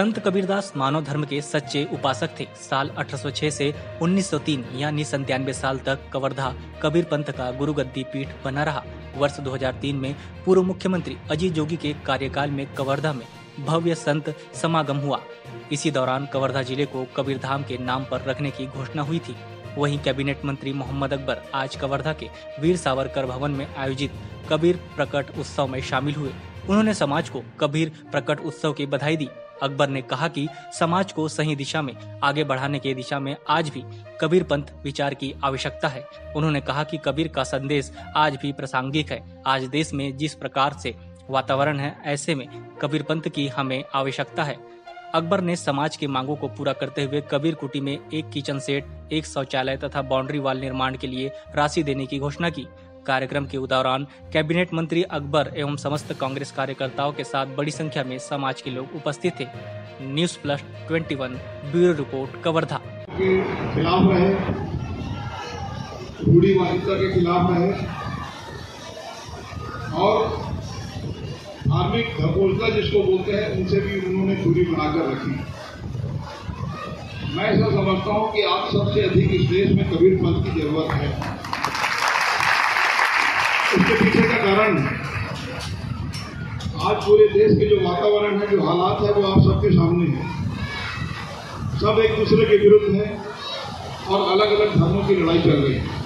संत कबीरदास मानव धर्म के सच्चे उपासक थे। साल 1806 से 1903 यानी 97 साल तक कवर्धा कबीर पंथ का गुरुगद्दी पीठ बना रहा। वर्ष 2003 में पूर्व मुख्यमंत्री अजीत जोगी के कार्यकाल में कवर्धा में भव्य संत समागम हुआ। इसी दौरान कवर्धा जिले को कबीरधाम के नाम पर रखने की घोषणा हुई थी। वहीं कैबिनेट मंत्री मोहम्मद अकबर आज कवर्धा के वीर सावरकर भवन में आयोजित कबीर प्रकट उत्सव में शामिल हुए। उन्होंने समाज को कबीर प्रकट उत्सव की बधाई दी। अकबर ने कहा कि समाज को सही दिशा में आगे बढ़ाने की दिशा में आज भी कबीर पंथ विचार की आवश्यकता है। उन्होंने कहा कि कबीर का संदेश आज भी प्रासंगिक है। आज देश में जिस प्रकार से वातावरण है, ऐसे में कबीर पंथ की हमें आवश्यकता है। अकबर ने समाज की मांगों को पूरा करते हुए कबीर कुटी में एक किचन सेट, एक शौचालय तथा बाउंड्री वाल निर्माण के लिए राशि देने की घोषणा की। कार्यक्रम के दौरान कैबिनेट मंत्री अकबर एवं समस्त कांग्रेस कार्यकर्ताओं के साथ बड़ी संख्या में समाज के लोग उपस्थित थे। News+21 bureau report Kawardha. के खिलाफ रहे, रूढ़िवादिता के खिलाफ रहे और धार्मिक धर्मोलता जिसको बोलते हैं उनसे भी उन्होंने दूरी बनाकर रखी। मैं ऐसा समझता हूं कि आज सबसे अधिक इस देश में कबीर पंथ की जरूरत है। इसके पीछे का कारण आज पूरे देश के जो वातावरण है, जो हालात है, वो आप सबके सामने है। सब एक दूसरे के विरुद्ध है और अलग अलग धर्मों की लड़ाई चल रही है।